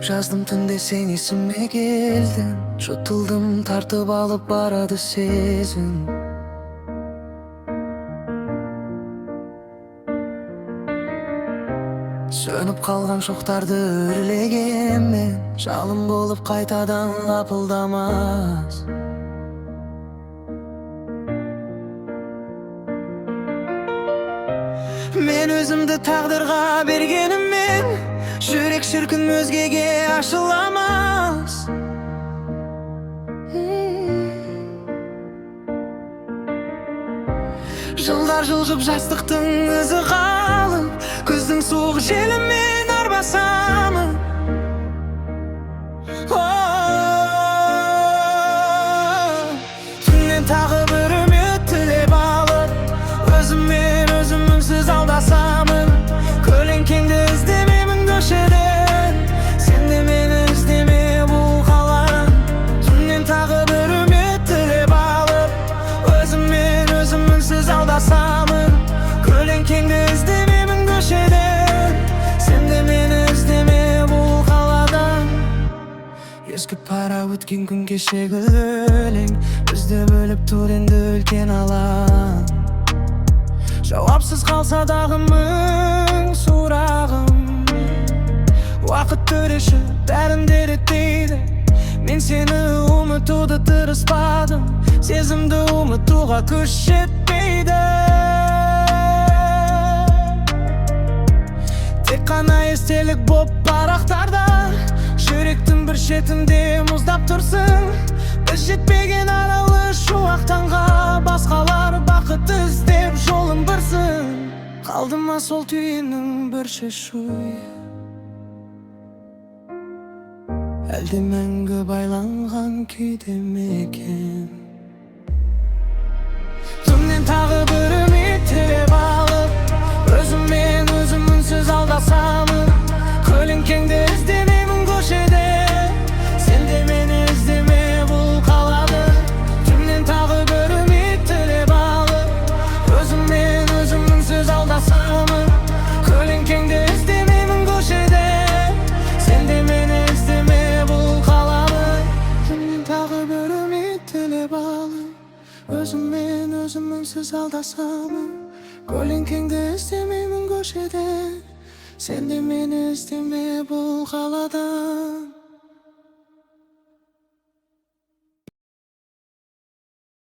деп жаздым түнде, сен есіме келдің. Жұтылдым, тартып алып барады сезім. Сөніп қалған шоқтарды үрлегенмен, жалын болып қайтадан лапылдамас. Мен өзімді тағдырға бергеніммен, жүрек шіркін өзгеге ашыламас. Жылдар жылжып жастықтың ізі қалып, күздің суық желімен арбасамын. Түннен тағы бір үміт тілеп алып, өзіммен өзім үнсіз алдасамын. Көлеңкеңді іздемеймін көшеден, сен де мені іздеме бұл қаладан. Түннен тағы бір үміт тілеп алып, өзіммен өзім үнсіз алдасамын. Көлеңкеңді іздемеймін көшеден, сен де мені іздеме бұл қаладан. Ескі пара өткен күн кешегі өлең, бізді бөліп тұр енді үлкен алаң. Жауапсыз қалса дағы мың сұрағым, уақыт төреші бәрін де реттейді. Мен сені ұмытуды тырыспадым, сезімді ұмытуға күш жетпейді. Тек қана естелік боп парақтарда, жүректің бір шетінде мұздап тұрсың. Біз жетпеген аралы шуақтанға, басқалар бақыт іздеп жолын бұрсын. Қалды ма сол түйіннің бір шешуі, әлде мәңгі байланған күйде мекен? Түннен тағы бір үміт тілеп алып, өзіммен өзім үнсіз алдасамын. Көлеңкеңді іздемеймін көшеде, сен де мені іздеме бұл қалады. Түннен тағы бір үміт тілеп алып, өзіммен өзім үнсіз алдасамын. Көлеңкеңді іздемеймін көшеде, сен де мені іздеме бұл қалады. Түннен тағы бір үміт тілеп алып, өзіммен өзім үнсіз алдасамын. Көлеңкеңді іздемеймін көшеде, сен де мені іздеме бұл қаладан.